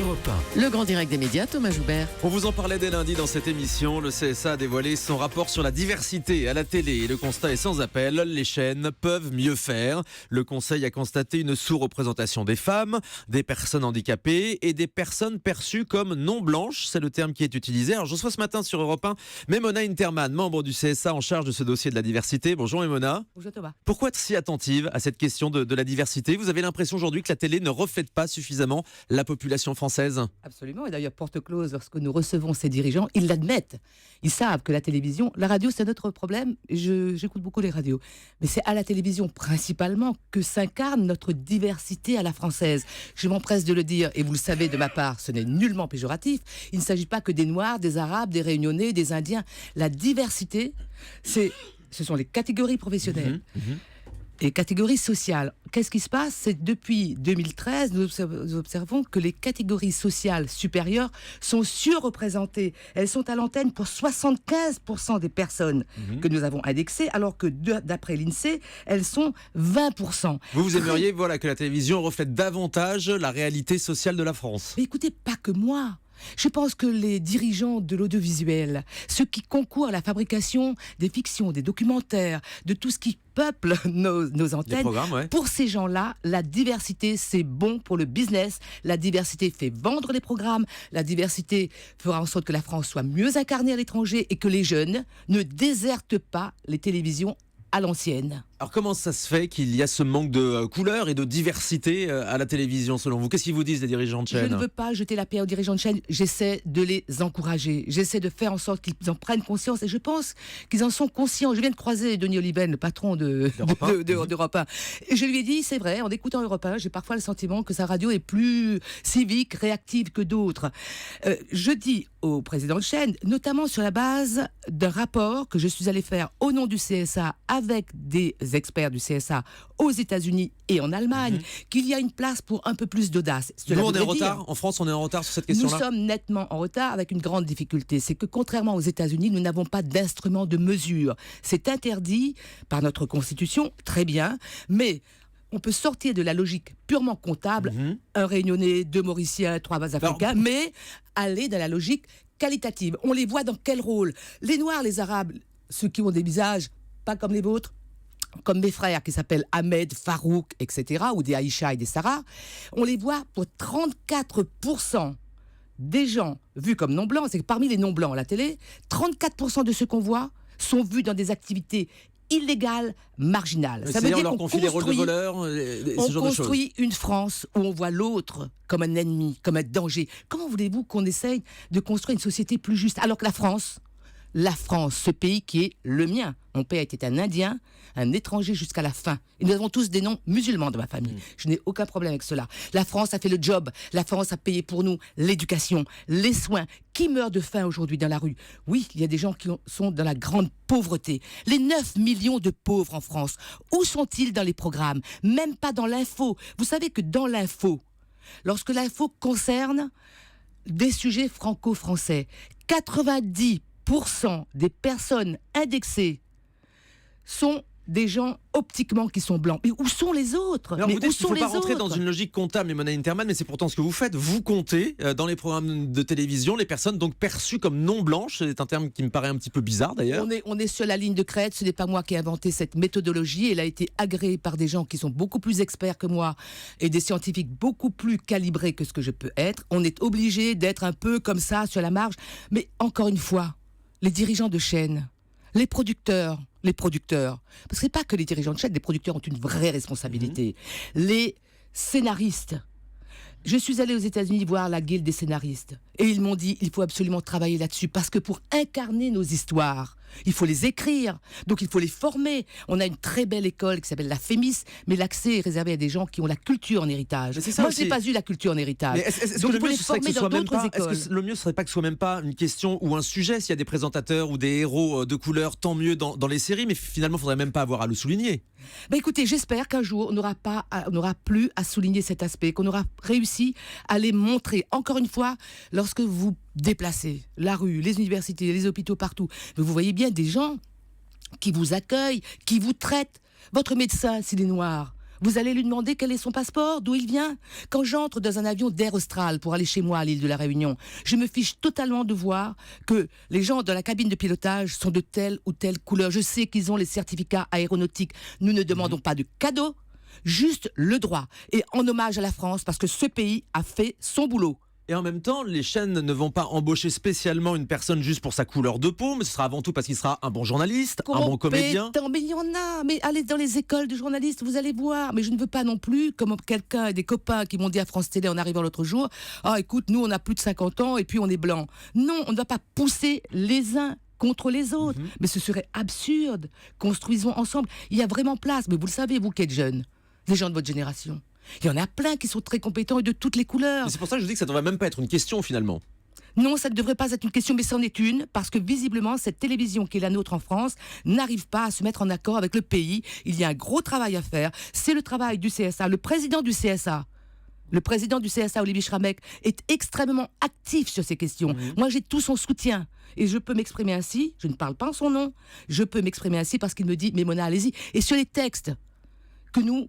Europe 1. Le grand direct des médias, Thomas Joubert. On vous en parlait dès lundi dans cette émission. Le CSA a dévoilé son rapport sur la diversité à la télé. Et le constat est sans appel, les chaînes peuvent mieux faire. Le Conseil a constaté une sous-représentation des femmes, des personnes handicapées et des personnes perçues comme non blanches. C'est le terme qui est utilisé. Alors je reçois ce matin sur Europe 1 Memona Interman, membre du CSA en charge de ce dossier de la diversité. Bonjour Memona. Bonjour Thomas. Pourquoi être si attentive à cette question de la diversité ? Vous avez l'impression aujourd'hui que la télé ne reflète pas suffisamment la population française ? Absolument, et d'ailleurs porte close, lorsque nous recevons ces dirigeants, ils l'admettent. Ils savent que la télévision, la radio c'est notre problème, j'écoute beaucoup les radios, mais c'est à la télévision principalement que s'incarne notre diversité à la française. Je m'empresse de le dire, et vous le savez de ma part, ce n'est nullement péjoratif, il ne s'agit pas que des Noirs, des Arabes, des Réunionnais, des Indiens. La diversité, ce sont les catégories professionnelles. Et catégories sociales. Qu'est-ce qui se passe ? C'est que depuis 2013, nous observons que les catégories sociales supérieures sont surreprésentées. Elles sont à l'antenne pour 75% des personnes que nous avons indexées, alors que d'après l'INSEE, elles sont 20%. Vous aimeriez que la télévision reflète davantage la réalité sociale de la France ? Mais écoutez, pas que moi. Je pense que les dirigeants de l'audiovisuel, ceux qui concourent à la fabrication des fictions, des documentaires, de tout ce qui peuple nos antennes, pour ces gens-là, la diversité, c'est bon pour le business. La diversité fait vendre les programmes. La diversité fera en sorte que la France soit mieux incarnée à l'étranger et que les jeunes ne désertent pas les télévisions à l'ancienne. Alors comment ça se fait qu'il y a ce manque de couleur et de diversité à la télévision selon vous ? Qu'est-ce qu'ils vous disent les dirigeants de chaîne ? Je ne veux pas jeter la pierre aux dirigeants de chaîne, j'essaie de les encourager, j'essaie de faire en sorte qu'ils en prennent conscience et je pense qu'ils en sont conscients. Je viens de croiser Denis Oliven, le patron d'Europe 1. Et je lui ai dit, c'est vrai, en écoutant Europe 1, j'ai parfois le sentiment que sa radio est plus civique, réactive que d'autres. Je dis au président de chaîne, notamment sur la base d'un rapport que je suis allé faire au nom du CSA avec des experts du CSA aux États-Unis et en Allemagne, qu'il y a une place pour un peu plus d'audace. Nous, on est en retard. En France, on est en retard sur cette question-là. Nous sommes nettement en retard avec une grande difficulté. C'est que contrairement aux États-Unis, nous n'avons pas d'instrument de mesure. C'est interdit par notre Constitution, très bien, mais on peut sortir de la logique purement comptable, un Réunionnais, 2 Mauriciens, 3 Africains, mais aller dans la logique qualitative. On les voit dans quel rôle ? Les Noirs, les Arabes, ceux qui ont des visages pas comme les vôtres, comme mes frères qui s'appellent Ahmed, Farouk, etc., ou des Aïcha et des Sarah, on les voit pour 34% des gens vus comme non-blancs. C'est que parmi les non-blancs à la télé, 34% de ceux qu'on voit sont vus dans des activités illégales, marginales. Ça veut dire on leur confie des rôles de voleurs, ce genre de choses. On construit une France où on voit l'autre comme un ennemi, comme un danger. Comment voulez-vous qu'on essaye de construire une société plus juste alors que la France, ce pays qui est le mien. Mon père était un Indien, un étranger jusqu'à la fin. Et nous avons tous des noms musulmans dans ma famille. Je n'ai aucun problème avec cela. La France a fait le job. La France a payé pour nous l'éducation, les soins. Qui meurt de faim aujourd'hui dans la rue ? Oui, il y a des gens qui sont dans la grande pauvreté. Les 9 millions de pauvres en France, où sont-ils dans les programmes ? Même pas dans l'info. Vous savez que dans l'info, lorsque l'info concerne des sujets franco-français, 90% des personnes indexées sont des gens optiquement qui sont blancs. Mais où sont les autres ? Alors vous dites qu'il ne faut pas rentrer dans une logique comptable, Memona Interman, mais c'est pourtant ce que vous faites. Vous comptez dans les programmes de télévision les personnes donc perçues comme non blanches. C'est un terme qui me paraît un petit peu bizarre d'ailleurs. On est sur la ligne de crête. Ce n'est pas moi qui ai inventé cette méthodologie. Elle a été agréée par des gens qui sont beaucoup plus experts que moi et des scientifiques beaucoup plus calibrés que ce que je peux être. On est obligé d'être un peu comme ça sur la marge. Mais encore une fois, les dirigeants de chaîne, les producteurs, parce que c'est pas que les dirigeants de chaîne, les producteurs ont une vraie responsabilité. Les scénaristes. Je suis allée aux États-Unis voir la guilde des scénaristes et ils m'ont dit il faut absolument travailler là-dessus parce que pour incarner nos histoires, il faut les écrire, donc il faut les former. On a une très belle école qui s'appelle la FEMIS, mais l'accès est réservé à des gens qui ont la culture en héritage. Moi, je n'ai pas eu la culture en héritage. Donc il faut les former dans d'autres écoles. Est-ce que le mieux ne serait pas que ce soit même pas une question ou un sujet s'il y a des présentateurs ou des héros de couleur, tant mieux dans les séries, mais finalement, il ne faudrait même pas avoir à le souligner. Écoutez, j'espère qu'un jour, on n'aura plus à souligner cet aspect, qu'on aura réussi à les montrer. Encore une fois, lorsque vous déplacez la rue, les universités, les hôpitaux, partout, vous voyez bien des gens qui vous accueillent, qui vous traitent. Votre médecin, s'il est noir, Vous allez lui demander quel est son passeport, d'où il vient. Quand j'entre dans un avion d'Air Austral pour aller chez moi à l'île de la Réunion, je me fiche totalement de voir que les gens dans la cabine de pilotage sont de telle ou telle couleur. Je sais qu'ils ont les certificats aéronautiques. Nous ne demandons pas de cadeaux, juste le droit. Et en hommage à la France, parce que ce pays a fait son boulot. Et en même temps, les chaînes ne vont pas embaucher spécialement une personne juste pour sa couleur de peau, mais ce sera avant tout parce qu'il sera un bon journaliste, un bon comédien. Mais il y en a. Mais allez dans les écoles de journalistes, vous allez voir. Mais je ne veux pas non plus, comme quelqu'un et des copains qui m'ont dit à France Télé en arrivant l'autre jour, ah écoute, nous on a plus de 50 ans et puis on est blanc. Non, on ne va pas pousser les uns contre les autres. Mais ce serait absurde. Construisons ensemble. Il y a vraiment place. Mais vous le savez, vous qui êtes jeunes, les gens de votre génération. Il y en a plein qui sont très compétents et de toutes les couleurs. Mais c'est pour ça que je dis que ça ne devrait même pas être une question finalement. Non, ça ne devrait pas être une question, mais c'en est une, parce que visiblement, cette télévision qui est la nôtre en France n'arrive pas à se mettre en accord avec le pays. Il y a un gros travail à faire. C'est le travail du CSA. Le président du CSA, Olivier Schramek, est extrêmement actif sur ces questions. Moi, j'ai tout son soutien. Et je peux m'exprimer ainsi, je ne parle pas en son nom, je peux m'exprimer ainsi parce qu'il me dit, mais Mona, allez-y. Et sur les textes que nous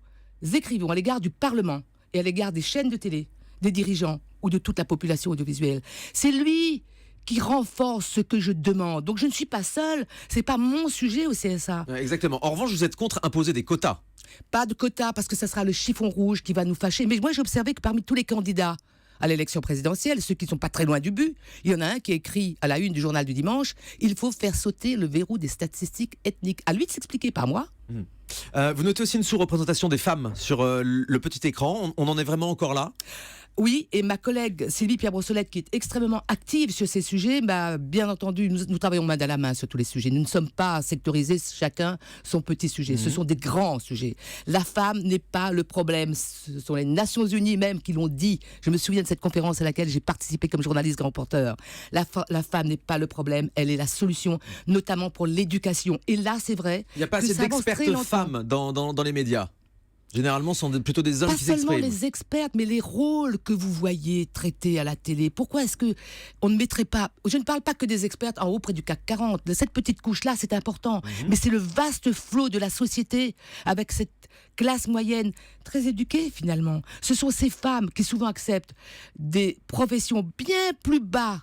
écrivons à l'égard du Parlement et à l'égard des chaînes de télé, des dirigeants ou de toute la population audiovisuelle, c'est lui qui renforce ce que je demande. Donc je ne suis pas seule, c'est pas mon sujet au CSA. Exactement. En revanche, vous êtes contre imposer des quotas. Pas de quotas parce que ça sera le chiffon rouge qui va nous fâcher. Mais moi j'ai observé que parmi tous les candidats à l'élection présidentielle, ceux qui ne sont pas très loin du but, il y en a un qui a écrit à la une du journal du dimanche, il faut faire sauter le verrou des statistiques ethniques. À lui de s'expliquer, pas moi. Vous notez aussi une sous-représentation des femmes sur le petit écran. On en est vraiment encore là ? Oui, et ma collègue Sylvie Pierre-Brossolette, qui est extrêmement active sur ces sujets, bien entendu, nous travaillons main dans la main sur tous les sujets. Nous ne sommes pas sectorisés, chacun son petit sujet. Ce sont des grands sujets. La femme n'est pas le problème. Ce sont les Nations Unies même qui l'ont dit. Je me souviens de cette conférence à laquelle j'ai participé comme journaliste grand porteur. La femme n'est pas le problème, elle est la solution, notamment pour l'éducation. Et là, c'est vrai. Il n'y a pas assez d'expertes femmes dans les médias. Généralement, ce sont plutôt des hommes qui s'expriment. Pas seulement les expertes, mais les rôles que vous voyez traités à la télé. Pourquoi est-ce que on ne mettrait pas... Je ne parle pas que des expertes en haut près du CAC 40. Cette petite couche-là, c'est important. Mais c'est le vaste flot de la société avec cette classe moyenne très éduquée, finalement. Ce sont ces femmes qui souvent acceptent des professions bien plus bas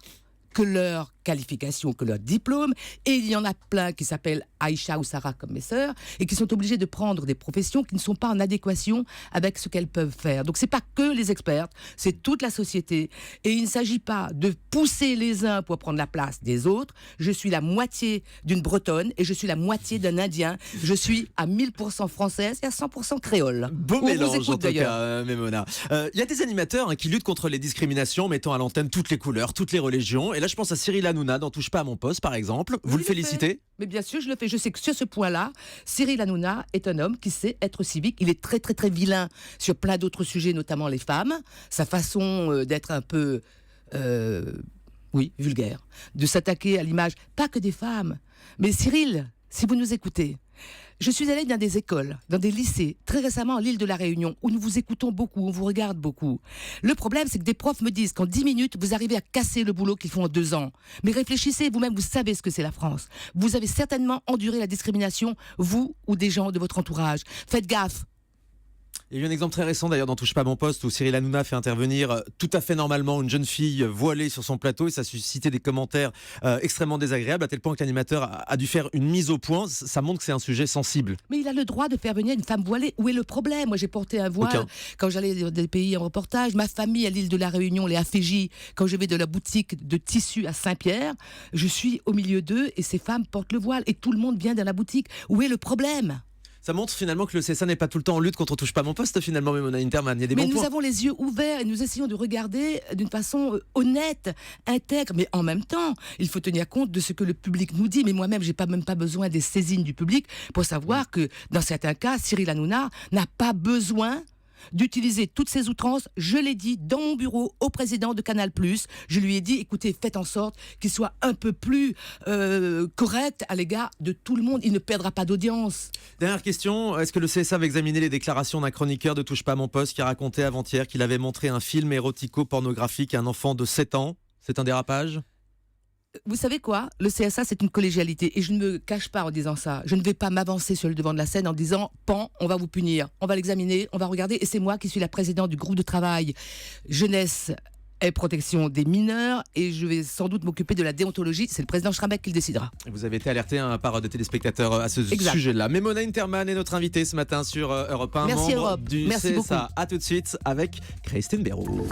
que leur qualification, que leur diplôme, et il y en a plein qui s'appellent Aïcha ou Sarah comme mes sœurs, et qui sont obligées de prendre des professions qui ne sont pas en adéquation avec ce qu'elles peuvent faire. Donc c'est pas que les expertes, c'est toute la société, et il ne s'agit pas de pousser les uns pour prendre la place des autres. Je suis la moitié d'une Bretonne, et je suis la moitié d'un Indien. Je suis à 1000% française et à 100% créole. Beau mélange en tout cas, Mémona. Il y a des animateurs qui luttent contre les discriminations, mettant à l'antenne toutes les couleurs, toutes les religions, et là je pense à Cyril Hanouna dans Touche pas à mon poste par exemple. Vous le félicitez ? Mais bien sûr, je le fais. Je sais que sur ce point-là, Cyril Hanouna est un homme qui sait être civique. Il est très, très, très vilain sur plein d'autres sujets, notamment les femmes. Sa façon d'être un peu, vulgaire, de s'attaquer à l'image, pas que des femmes. Mais Cyril, si vous nous écoutez, je suis allée dans des écoles, dans des lycées, très récemment à l'île de la Réunion, où nous vous écoutons beaucoup, on vous regarde beaucoup. Le problème, c'est que des profs me disent qu'en 10 minutes, vous arrivez à casser le boulot qu'ils font en 2 ans. Mais réfléchissez, vous-même, vous savez ce que c'est la France. Vous avez certainement enduré la discrimination, vous ou des gens de votre entourage. Faites gaffe. Il y a eu un exemple très récent d'ailleurs dans Touche pas à mon poste où Cyril Hanouna fait intervenir tout à fait normalement une jeune fille voilée sur son plateau et ça a suscité des commentaires extrêmement désagréables à tel point que l'animateur a dû faire une mise au point. Ça montre que c'est un sujet sensible. Mais il a le droit de faire venir une femme voilée. Où est le problème ? Moi j'ai porté un voile quand j'allais dans des pays en reportage. Ma famille à l'île de la Réunion, les Afégies, quand je vais de la boutique de tissus à Saint-Pierre, je suis au milieu d'eux et ces femmes portent le voile et tout le monde vient dans la boutique. Où est le problème ? Ça montre finalement que le CSA n'est pas tout le temps en lutte contre Touche pas à mon poste finalement, mais Mona Interman, il y a des bons points. Mais nous avons les yeux ouverts et nous essayons de regarder d'une façon honnête, intègre, mais en même temps, il faut tenir compte de ce que le public nous dit. Mais moi-même, j'ai même pas besoin des saisines du public pour savoir que dans certains cas, Cyril Hanouna n'a pas besoin d'utiliser toutes ces outrances. Je l'ai dit dans mon bureau au président de Canal+. Je lui ai dit, écoutez, faites en sorte qu'il soit un peu plus correct à l'égard de tout le monde. Il ne perdra pas d'audience. Dernière question, est-ce que le CSA va examiner les déclarations d'un chroniqueur de Touche pas à mon poste qui a raconté avant-hier qu'il avait montré un film érotico-pornographique à un enfant de 7 ans ? C'est un dérapage ? Vous savez quoi? Le CSA, c'est une collégialité. Et je ne me cache pas en disant ça. Je ne vais pas m'avancer sur le devant de la scène en disant « Pan, on va vous punir. On va l'examiner, on va regarder. » Et c'est moi qui suis la présidente du groupe de travail jeunesse et protection des mineurs. Et je vais sans doute m'occuper de la déontologie. C'est le président Schrambeck qui le décidera. Vous avez été alerté par des téléspectateurs à ce Exact. sujet-là. Mona Interman est notre invitée ce matin sur Europe 1, Merci membre Europe. du Merci CSA. beaucoup. A tout de suite avec Christine Béroux.